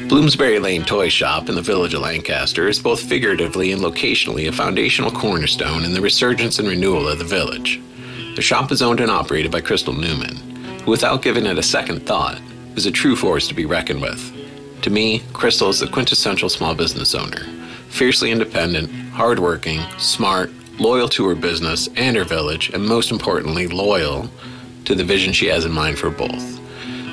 Bloomsbury Lane Toy Shop in the village of Lancaster is both figuratively and locationally a foundational cornerstone in the resurgence and renewal of the village. The shop is owned and operated by Crystal Newman, who, without giving it a second thought, is a true force to be reckoned with. To me, Crystal is the quintessential small business owner. Fiercely independent, hardworking, smart, loyal to her business and her village, and most importantly, loyal to the vision she has in mind for both.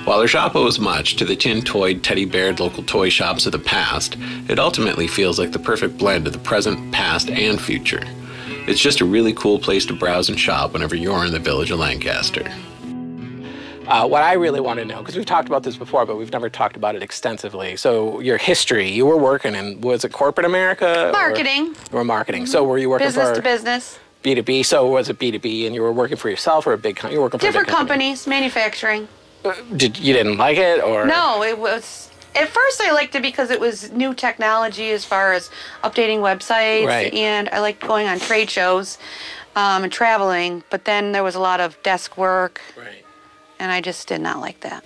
While her shop owes much to the tin-toyed, teddy-beared local toy shops of the past, it ultimately feels like the perfect blend of the present, past, and future. It's just a really cool place to browse and shop whenever you're in the village of Lancaster. What I really want to know, because we've talked about this before, but we've never talked about it extensively. So your history, you were working in, was it corporate America? Marketing. Or marketing. So were you working business for? To business. B2B. So was it B2B and you were working for yourself or a big company? You were working for different a big company? companies, manufacturing. You didn't like it, or? No, it was, at first I liked it because it was new technology as far as updating websites. Right. And I liked going on trade shows and traveling, but then there was a lot of desk work. Right. And I just did not like that.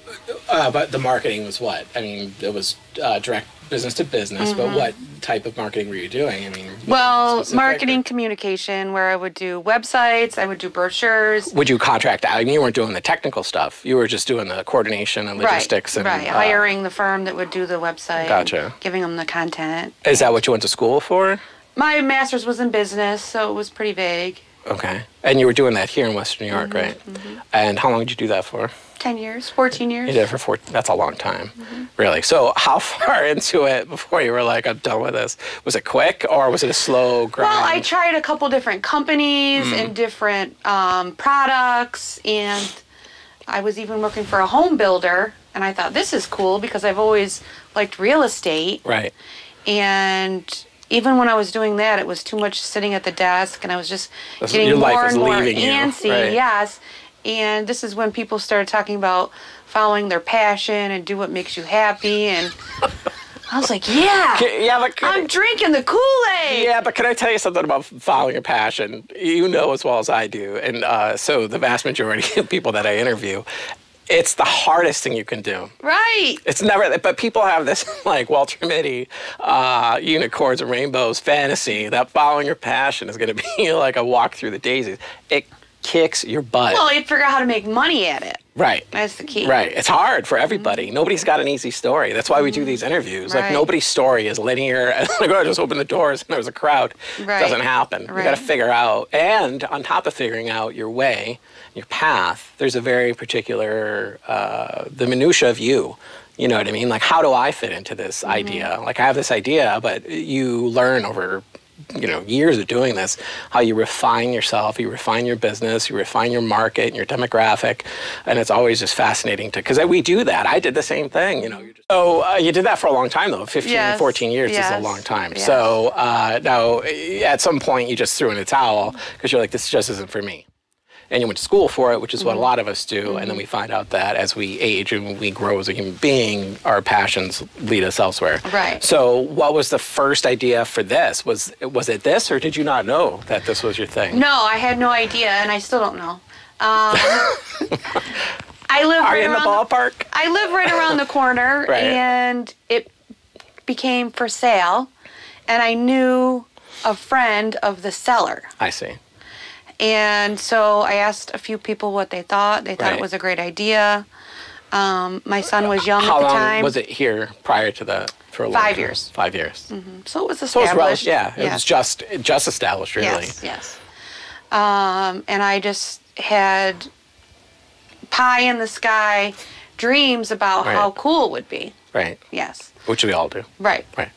But the marketing was what? I mean, it was direct business to business, but what type of marketing were you doing? I mean, well, marketing communication, where I would do websites, I would do brochures. Would you contract out? I mean, you weren't doing the technical stuff. You were just doing the coordination and logistics. Right, hiring the firm that would do the website. Gotcha. Giving them the content. Is that what you went to school for? My master's was in business, so it was pretty vague. Okay. And you were doing that here in Western New York, right? And how long did you do that for? 10 years, 14 years. You did it for 14, that's a long time, really. So how far into it before you were like, I'm done with this? Was it quick or was it a slow grind? Well, I tried a couple different companies and different products, and I was even working for a home builder, and I thought, this is cool because I've always liked real estate. Right. And even when I was doing that, it was too much sitting at the desk, and I was just getting your life more was and more leaving you, antsy. right. Yes. And this is when people started talking about following their passion and do what makes you happy. And I was like, I'm drinking the Kool-Aid. Yeah, but can I tell you something about following your passion? You know as well as I do. And so the vast majority of people that I interview, it's the hardest thing you can do. Right. It's never, but people have this like Walter Mitty, unicorns and rainbows fantasy that following your passion is going to be like a walk through the daisies. It kicks your butt. Well, you figure out how to make money at it. Right. That's the key. Right. It's hard for everybody. Nobody's got an easy story. That's why we do these interviews. Right. Like nobody's story is linear. Like, oh, I just opened the doors and there was a crowd. Right. It doesn't happen. Right. You got to figure out, and on top of figuring out your way, your path, there's a very particular, the minutia of you. You know what I mean? Like, how do I fit into this idea? Like, I have this idea, but you learn over years of doing this, how you refine yourself, you refine your business, you refine your market and your demographic, and it's always just fascinating because we do that. I did the same thing, So you did that for a long time, though. 15, 14 years is a long time. Yes. So now, at some point, you just threw in the towel because you're like, this just isn't for me. And you went to school for it, which is what a lot of us do, and then we find out that as we age and we grow as a human being, our passions lead us elsewhere. Right. So what was the first idea for this? Was it this, or did you not know that this was your thing? No, I had no idea, and I still don't know. I live Are right you in the ballpark? I live right around the corner, Right. and it became for sale, and I knew a friend of the seller. I see. And so I asked a few people what they thought. They thought Right. it was a great idea. My son was young How at the long time. was it here prior to that? For a long 5 time? years. 5 years. So it was So it was established. it was just established, really. Yes. And I just had pie in the sky dreams about Right. how cool it would be. Right. Yes. Which we all do. Right. Right.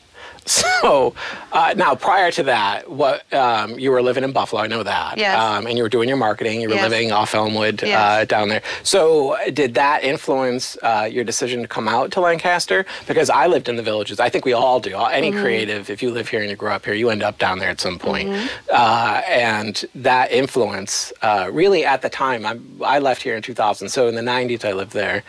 So now, prior to that, you were living in Buffalo. I know that. Yes. And you were doing your marketing. You were Yes. living off Elmwood Yes. down there. So did that influence your decision to come out to Lancaster? Because I lived in the villages. I think we all do. Any creative, if you live here and you grow up here, you end up down there at some point. And that influence, really at the time, I left here in 2000. So in the 90s, I lived there.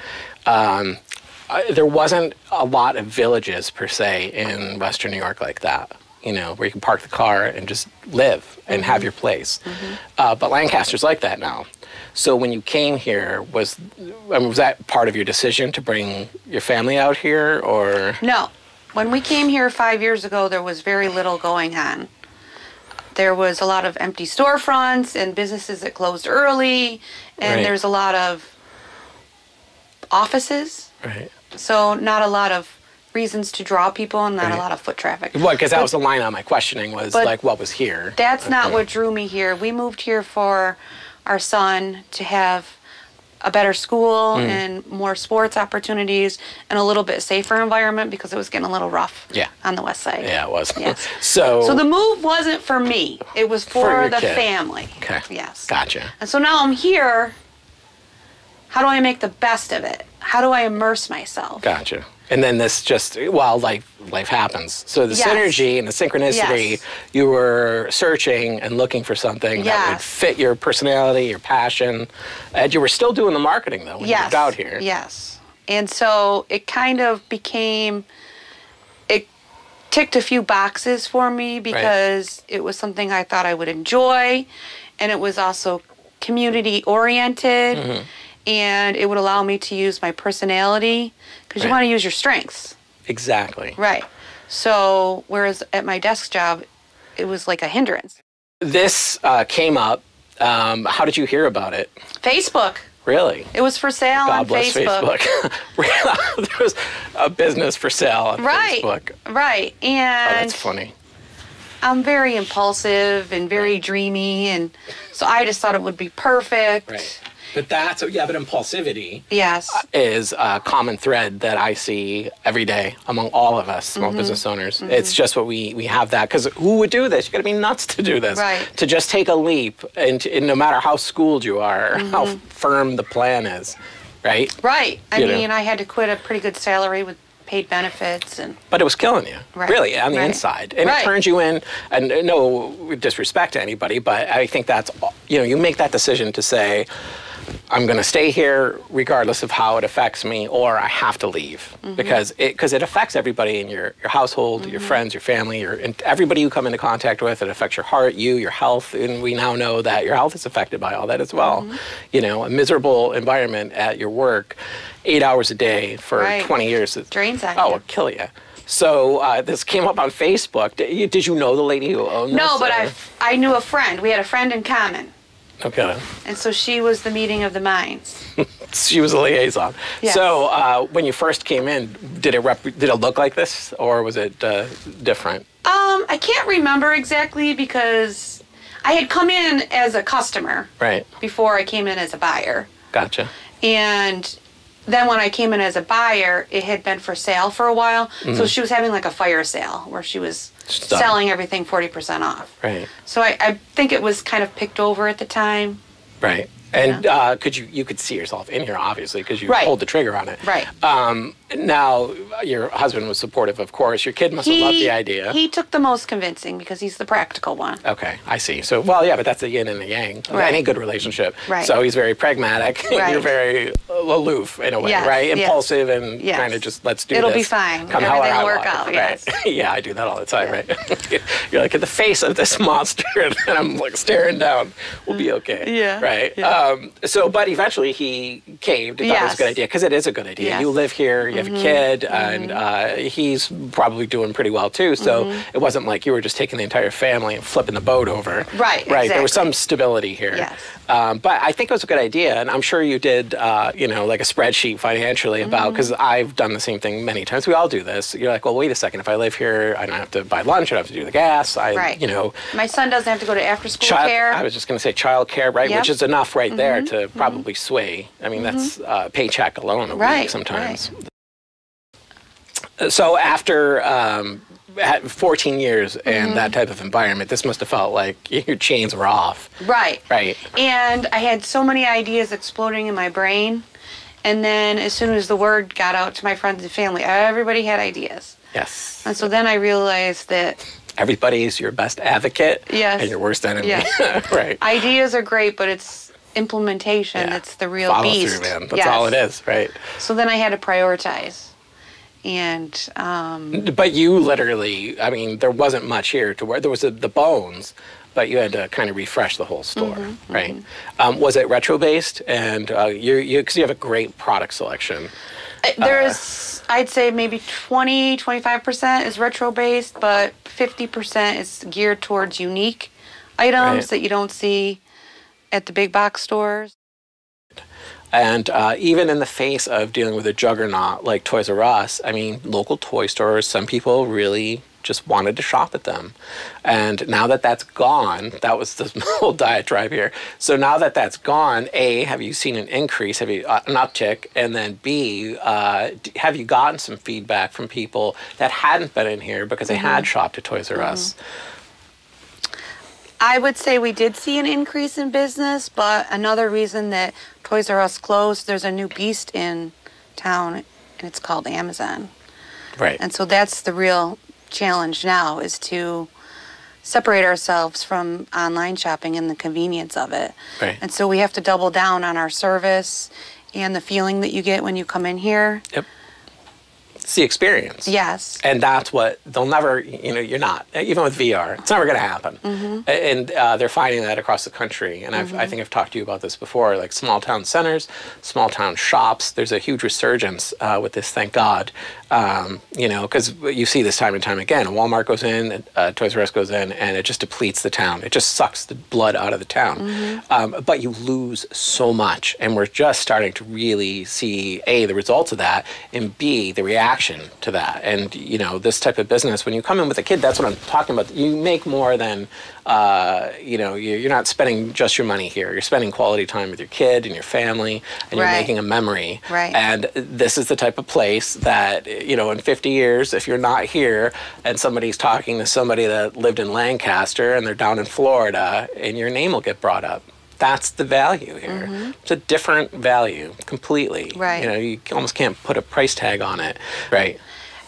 There wasn't a lot of villages per se in Western New York like that. where you can park the car and just live and have your place. But Lancaster's like that now. So when you came here, was that part of your decision to bring your family out here, or? No. When we came here 5 years ago, there was very little going on. There was a lot of empty storefronts and businesses that closed early, and there's a lot of offices. Right. So not a lot of reasons to draw people and not a lot of foot traffic. Well, because that was the line on my questioning was like, what was here? That's not what drew me here. We moved here for our son to have a better school and more sports opportunities and a little bit safer environment because it was getting a little rough on the west side. Yeah, it was. Yes. So the move wasn't for me. It was for the family. Okay. Yes. Gotcha. And so now I'm here. How do I make the best of it? How do I immerse myself? Gotcha. And then this just, life happens. So the synergy and the synchronicity, you were searching and looking for something that would fit your personality, your passion. And you were still doing the marketing, though, when you moved out here. Yes. And so it kind of became, it ticked a few boxes for me because it was something I thought I would enjoy. And it was also community-oriented. And it would allow me to use my personality because you want to use your strengths. Exactly. Right. So, whereas at my desk job, it was like a hindrance. This came up. How did you hear about it? Facebook. Really? It was for sale on Facebook. There was a business for sale on Facebook. Right. And that's funny. I'm very impulsive and very dreamy, and so I just thought it would be perfect. Right. But but impulsivity is a common thread that I see every day among all of us small business owners. It's just what we have that, because who would do this? You got to be nuts to do this. Right. To just take a leap, and no matter how schooled you are, or how firm the plan is, right? Right. I mean, I had to quit a pretty good salary with paid benefits, but it was killing you, really, on the inside, and it turns you in. And no disrespect to anybody, but I think that's you make that decision to say, I'm going to stay here regardless of how it affects me, or I have to leave because it affects everybody in your household, your friends, your family, and everybody you come into contact with. It affects your heart, your health, and we now know that your health is affected by all that as well. A miserable environment at your work, 8 hours a day for 20 years. Drains on you. It'll kill you. So this came up on Facebook. Did you know the lady who owned this? No, but I knew a friend. We had a friend in common. Okay. And so she was the meeting of the minds. She was a liaison. Yes. So when you first came in, did it look like this, or was it different? I can't remember exactly because I had come in as a customer before I came in as a buyer. Gotcha. And then when I came in as a buyer, it had been for sale for a while. So she was having like a fire sale where she was selling everything 40% off. Right. So I think it was kind of picked over at the time. Right. And you could see yourself in here, obviously, because you pulled the trigger on it. Right. Now, your husband was supportive, of course. Your kid must have loved the idea. He took the most convincing because he's the practical one. Okay, I see. So, but that's the yin and the yang of any good relationship. Right. So he's very pragmatic. Right. You're very aloof in a way, right? Impulsive and kind of just, let's do It'll this. Be fine. Everything will work out, yes. Right. Yeah, I do that all the time, right? You're like, in the face of this monster, and I'm like staring down. We'll be okay. Yeah. Right? Yeah. But eventually he caved. He thought it was a good idea, because it is a good idea. Yes. You live here, you have a kid, and he's probably doing pretty well too. So it wasn't like you were just taking the entire family and flipping the boat over. Right. Exactly. There was some stability here. Yes. But I think it was a good idea, and I'm sure you did, like a spreadsheet financially about, because I've done the same thing many times. We all do this. You're like, well, wait a second. If I live here, I don't have to buy lunch. I don't have to do the gas. My son doesn't have to go to after-school care. I was just going to say child care, right? Yep. Which is enough right there to probably sway. I mean, that's a paycheck alone a week sometimes. Right. So after 14 years and that type of environment, this must have felt like your chains were off. Right. Right. And I had so many ideas exploding in my brain. And then as soon as the word got out to my friends and family, everybody had ideas. Yes. And so then I realized that everybody's your best advocate and your worst enemy. Yes. Right. Ideas are great, but it's implementation that's the real Follow beast. Through, man. That's all it is, right? So then I had to prioritize. And But you literally, I mean, there wasn't much here to where there was the bones, but you had to kind of refresh the whole store, right? Was it retro based? And because you have a great product selection. there's, I'd say maybe 25% is retro based, but 50% is geared towards unique items that you don't see at the big box stores. And even in the face of dealing with a juggernaut like Toys R Us, I mean, local toy stores, some people really just wanted to shop at them. And now that that's gone, that was the whole diatribe here. So now that that's gone, A, have you seen an increase, have you an uptick? And then B, have you gotten some feedback from people that hadn't been in here because they had shopped at Toys R Us? I would say we did see an increase in business, but another reason that Toys R Us closed, there's a new beast in town, and it's called Amazon. Right. And so that's the real challenge now, is to separate ourselves from online shopping and the convenience of it. Right. And so we have to double down on our service and the feeling that you get when you come in here. Yep. It's the experience. Yes. And that's what they'll never, you're not, even with VR, it's never going to happen. And they're finding that across the country. And I think I've talked to you about this before, like small town centers, small town shops. There's a huge resurgence with this, thank God. Because you see this time and time again. Walmart goes in, Toys R Us goes in, and it just depletes the town. It just sucks the blood out of the town. But you lose so much. And we're just starting to really see, A, the results of that, and B, the reaction to that. And this type of business, when you come in with a kid, that's what I'm talking about. You make more than you're not spending just your money here. You're spending quality time with your kid and your family, and you're making a memory. Right. And this is the type of place that in 50 years, if you're not here and somebody's talking to somebody that lived in Lancaster and they're down in Florida, and your name will get brought up. That's the value here. It's a different value completely. Right. You almost can't put a price tag on it. Right.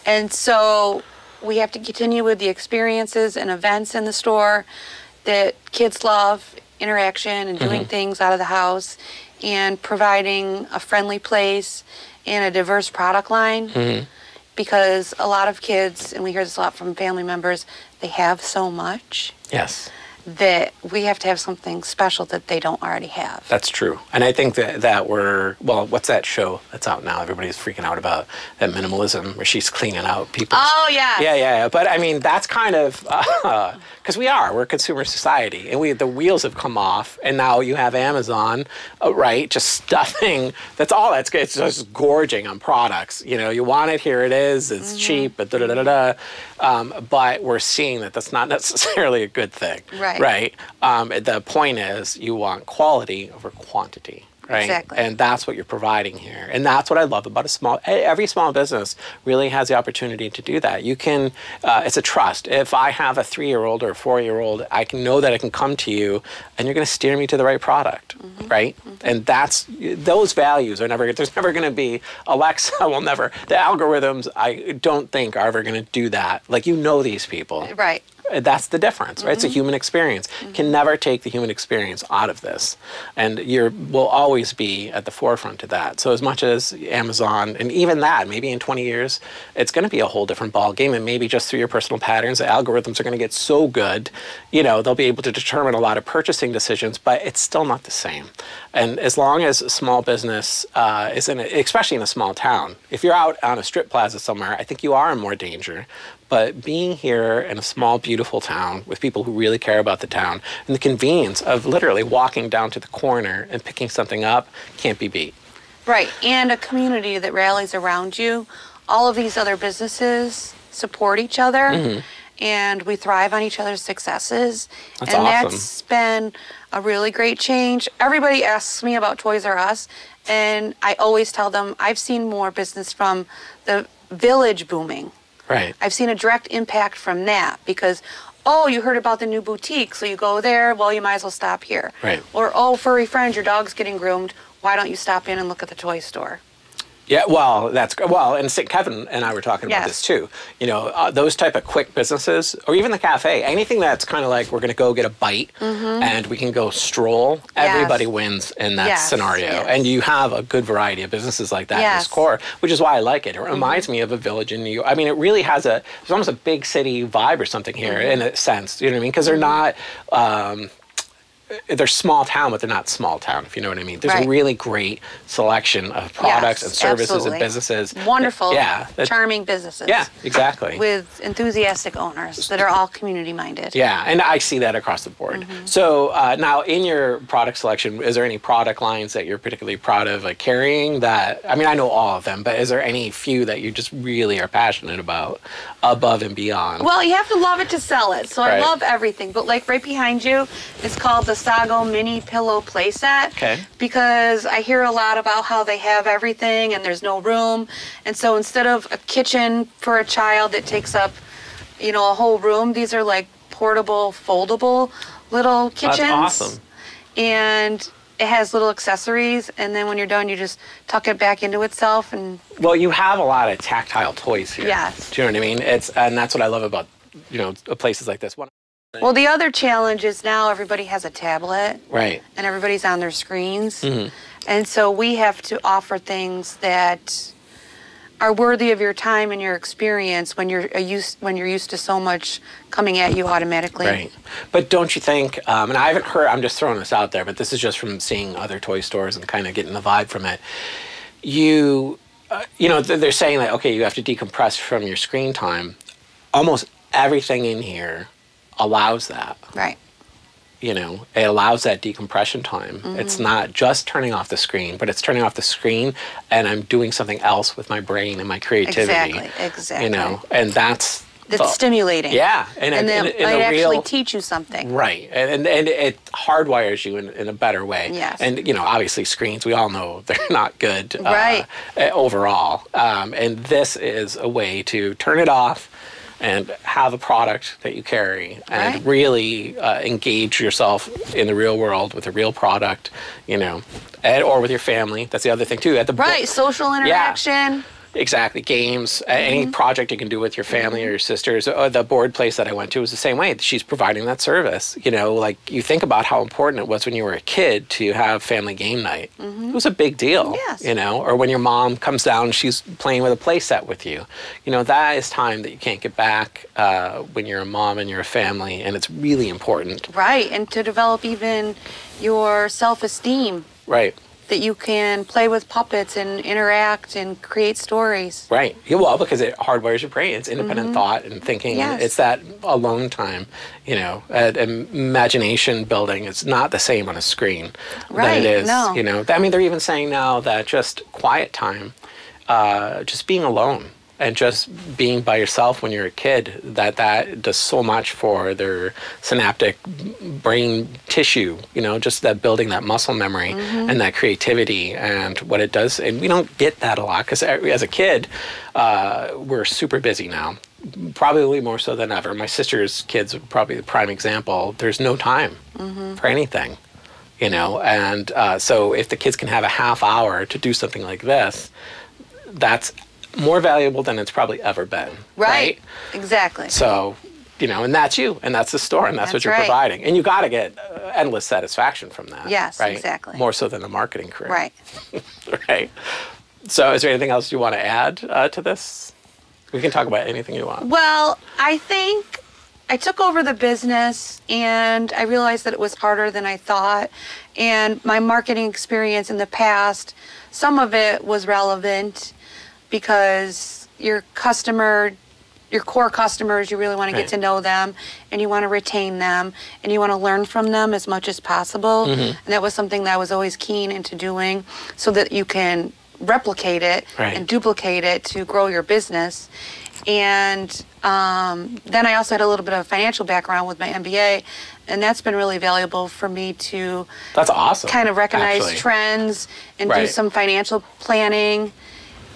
And so we have to continue with the experiences and events in the store that kids love, interaction and doing things out of the house, and providing a friendly place and a diverse product line. Because a lot of kids, and we hear this a lot from family members, they have so much. Yes. That we have to have something special that they don't already have. That's true. And I think that what's that show that's out now? Everybody's freaking out about that minimalism where she's cleaning out people. Oh, yeah. Yeah. But I mean, that's kind of, because we're a consumer society, and the wheels have come off, and now you have Amazon, right, just stuffing. That's all that's good. It's just gorging on products. You want it, here it is, it's cheap, but but we're seeing that that's not necessarily a good thing. Right. The point is you want quality over quantity. Right. Exactly. And that's what you're providing here. And that's what I love about every small business really has the opportunity to do that. You can, it's a trust. If I have a 3-year-old or a 4-year-old, I can know that I can come to you and you're going to steer me to the right product. Right. And those values are there's never going to be, Alexa will never, the algorithms I don't think are ever going to do that. Like, these people. Right. That's the difference, right? It's a human experience. Can never take the human experience out of this. And will always be at the forefront of that. So as much as Amazon, and even that, maybe in 20 years, it's going to be a whole different ball game. And maybe just through your personal patterns, the algorithms are going to get so good, they'll be able to determine a lot of purchasing decisions, but it's still not the same. And as long as a small business especially in a small town, if you're out on a strip plaza somewhere, I think you are in more danger. But being here in a small, beautiful town with people who really care about the town and the convenience of literally walking down to the corner and picking something up can't be beat. Right. And a community that rallies around you. All of these other businesses support each other, and we thrive on each other's successes. That's and awesome. That's been a really great change. Everybody asks me about Toys R Us, and I always tell them I've seen more business from the village booming. Right. I've seen a direct impact from that because, you heard about the new boutique, so you go there, well, you might as well stop here. Right. Or, furry friend, your dog's getting groomed, why don't you stop in and look at the toy store? Yeah, well, that's well, and St. Kevin and I were talking about Yes. this too. You know, those type of quick businesses, or even the cafe, anything that's kind of like we're going to go get a bite and we can go stroll. Everybody wins in that Yes, scenario, yes. and you have a good variety of businesses like that in Yes. this core, which is why I like it. It reminds me of a village in New York. I mean, it really has there's almost a big city vibe or something here in a sense. You know what I mean? Because they're not. They're small town, but they're not small town, if you know what I mean. There's a really great selection of products and services absolutely. and businesses. Wonderful, that- charming businesses. Yeah, exactly. With enthusiastic owners that are all community-minded. Yeah, and I see that across the board. So now, in your product selection, is there any product lines that you're particularly proud of like carrying? That I mean, I know all of them, but is there any few that you just really are passionate about, above and beyond? Well, you have to love it to sell it. So I Right. love everything. But like right behind you, it's called the Sago Mini Pillow Playset. Okay. Because I hear a lot about how they have everything and there's no room. And so instead of a kitchen for a child that takes up, you know, a whole room, these are like portable, foldable little kitchens. That's awesome. And it has little accessories, and then when you're done, you just tuck it back into itself. And Well, you have a lot of tactile toys here. Yes. Do you know what I mean? And that's what I love about, you know, places like this. well, the other challenge is now everybody has a tablet. Right. And everybody's on their screens. Mm-hmm. And so we have to offer things that are worthy of your time and your experience when you're used to so much coming at you automatically. Right. But don't you think, and I haven't heard, I'm just throwing this out there, but this is just from seeing other toy stores and kind of getting the vibe from it. You know, they're saying that, okay, you have to decompress from your screen time. Almost everything in here allows that. Right. You know, it allows that decompression time. It's not just turning off the screen, but it's turning off the screen and I'm doing something else with my brain and my creativity. Exactly. You know, and that's stimulating. Yeah. And then it might actually teach you something. Right. And it hardwires you in a better way. Yes. And, you know, obviously screens, we all know they're not good Right. Overall. And this is a way to turn it off and have a product that you carry and Right. really engage yourself in the real world with a real product, you know, or with your family. That's the other thing, too. Right. Social interaction. Exactly. Games, any project you can do with your family or your sisters. The board place that I went to was the same way. She's providing that service. You know, like you think about how important it was when you were a kid to have family game night. It was a big deal. Yes. You know, or when your mom comes down, she's playing with a play set with you. You know, that is time that you can't get back when you're a mom and you're a family, and it's really important. Right. And to develop even your self-esteem. Right. That you can play with puppets and interact and create stories. Right. Yeah, well, because it hardwires your brain. It's independent thought and thinking. Yes. It's that alone time, you know, imagination building. It's not the same on a screen Right, than it is, no. you know. I mean, they're even saying now that just quiet time, just being alone and just being by yourself when you're a kid, that does so much for their synaptic brain tissue, you know, just that building that muscle memory and that creativity and what it does. And we don't get that a lot because as a kid, we're super busy now, probably more so than ever. My sister's kids are probably the prime example. There's no time for anything, you know, and so if the kids can have a half hour to do something like this, that's more valuable than it's probably ever been. Right? Exactly. So, you know, and that's you, and that's the store, and that's what you're right. providing. And you got to get endless satisfaction from that. Yes, right? exactly. More so than a marketing career. Right. Right. So is there anything else you want to add to this? We can talk about anything you want. Well, I think I took over the business and I realized that it was harder than I thought. And my marketing experience in the past, some of it was relevant because your core customers, you really want to get to know them and you want to retain them and you want to learn from them as much as possible. And that was something that I was always keen into doing so that you can replicate it and duplicate it to grow your business. And then I also had a little bit of a financial background with my MBA, and that's been really valuable for me to That's awesome. kind of recognize actually. trends and do some financial planning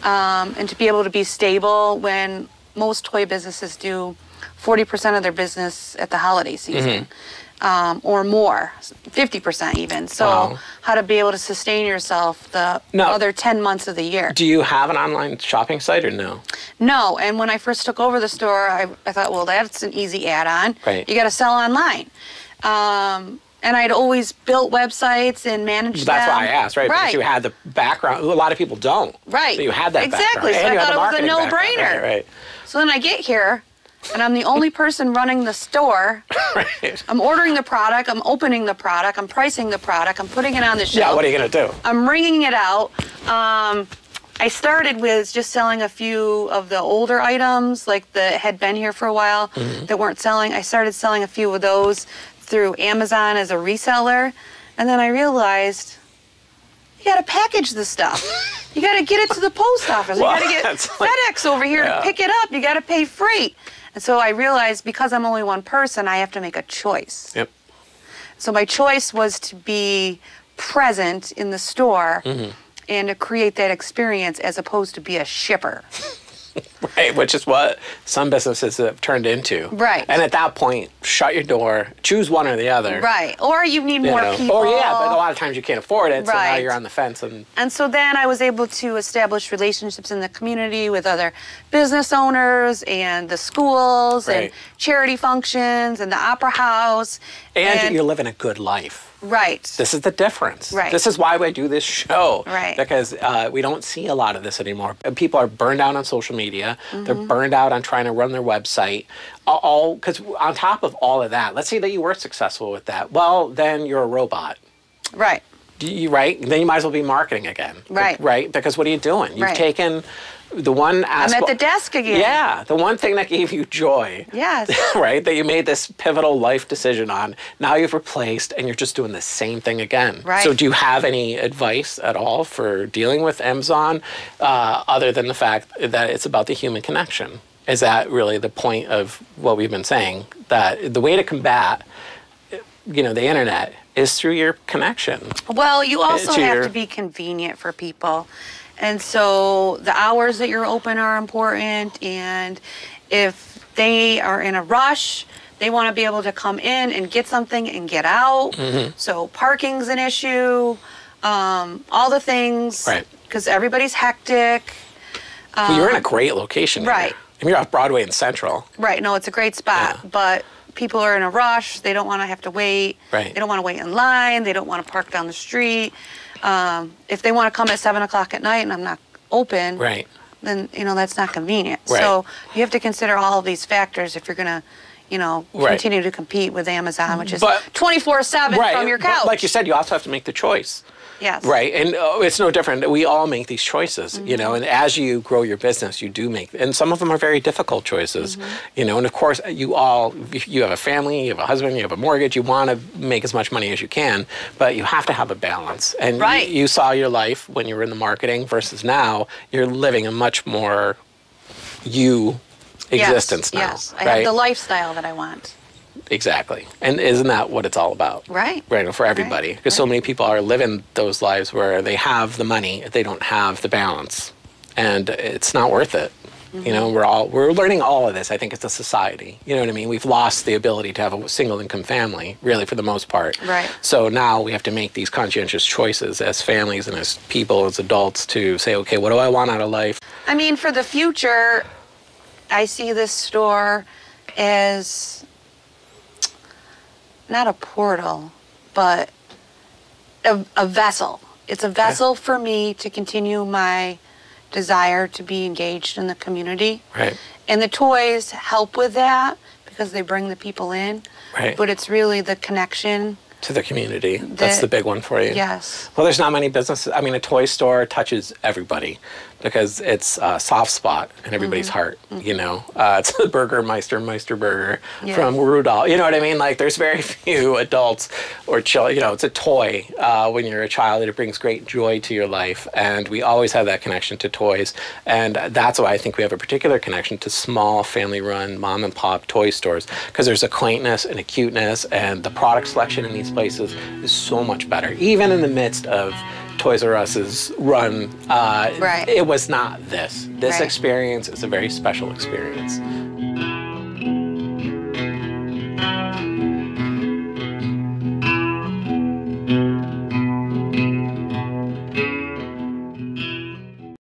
and to be able to be stable when most toy businesses do 40% of their business at the holiday season. or more, 50% even. So Wow. how to be able to sustain yourself the other 10 months of the year. Do you have an online shopping site or no? No, and when I first took over the store, I thought, well, that's an easy add-on. Right. You got to sell online. And I'd always built websites and managed That's them. why I asked, right? Because you had the background. A lot of people don't. Right. So you had that exactly. background. So And I you had thought the it was a marketing background. no-brainer. Right. So then I get here, and I'm the only person running the store. Right. I'm ordering the product. I'm opening the product. I'm pricing the product. I'm putting it on the shelf. Yeah, what are you going to do? I'm ringing it out. I started with just selling a few of the older items, like that had been here for a while that weren't selling. I started selling a few of those through Amazon as a reseller. And then I realized, you got to package the stuff. You got to get it to the post office. Well, you got to get FedEx over here to pick it up. You got to pay freight. And so I realized because I'm only one person, I have to make a choice. Yep. So my choice was to be present in the store and to create that experience as opposed to be a shipper. Right, which is what some businesses have turned into. Right. And at that point, shut your door, choose one or the other. Right. Or you need more people. Or yeah, but a lot of times you can't afford it, so now Right. you're on the fence. And so then I was able to establish relationships in the community with other business owners and the schools and Right. charity functions and the opera house. And you're living a good life. Right. This is the difference. Right. This is why we do this show. Right. Because we don't see a lot of this anymore. People are burned out on social media. They're burned out on trying to run their website. All because on top of all of that, let's say that you were successful with that. Well, then you're a robot. Right. Right? Then you might as well be marketing again. Right. Right? Because what are you doing? You've Right. taken the one I'm at the desk again. Yeah, the one thing that gave you joy. Yes. Right? That you made this pivotal life decision on. Now you've replaced and you're just doing the same thing again. Right. So do you have any advice at all for dealing with Amazon other than the fact that it's about the human connection? Is that really the point of what we've been saying? That the way to combat, the internet is through your connection. Well, you also to have your- to be convenient for people. And so the hours that you're open are important. And if they are in a rush, they want to be able to come in and get something and get out. So parking's an issue, all the things. Right. Because everybody's hectic. Well, you're in a great location. right. Here. I mean, you're off Broadway and Central. Right. No, it's a great spot. Yeah. But people are in a rush. They don't want to have to wait. Right. They don't want to wait in line. They don't want to park down the street. If they want to come at 7 o'clock at night and I'm not open, Right. then, that's not convenient. Right. So you have to consider all of these factors if you're going to, Right. continue to compete with Amazon, which is But- 24/7 from your But couch. like you said, you also have to make the choice. Yes. Right. And it's no different. We all make these choices, and as you grow your business, you do make, and some of them are very difficult choices, and of course, you have a family, you have a husband, you have a mortgage, you want to make as much money as you can, but you have to have a balance. And Right. you saw your life when you were in the marketing versus now, you're living a much more existence now. Yes. I right? have the lifestyle that I want. Exactly. And isn't that what it's all about? Right. Right, for everybody. Because so many people are living those lives where they have the money, they don't have the balance. And it's not worth it. We're learning all of this, I think, as a society. You know what I mean? We've lost the ability to have a single income family, really, for the most part. Right. So now we have to make these conscientious choices as families and as people, as adults, to say, okay, what do I want out of life? I mean, for the future, I see this store as not a portal, but a vessel. It's a vessel for me to continue my desire to be engaged in the community. Right. And the toys help with that because they bring the people in. Right. But it's really the connection. To the community. That's the big one for you. Yes. Well, there's not many businesses. I mean, a toy store touches everybody because it's a soft spot in everybody's heart, It's the Meister Burger Yeah. from Rudolph. You know what I mean? Like, there's very few adults or children. It's a toy when you're a child. It brings great joy to your life. And we always have that connection to toys. And that's why I think we have a particular connection to small, family-run, mom-and-pop toy stores because there's a quaintness and a cuteness, and the product selection in these places is so much better. Even in the midst of Toys R Us's run, Right. it was not this. This Right. experience is a very special experience.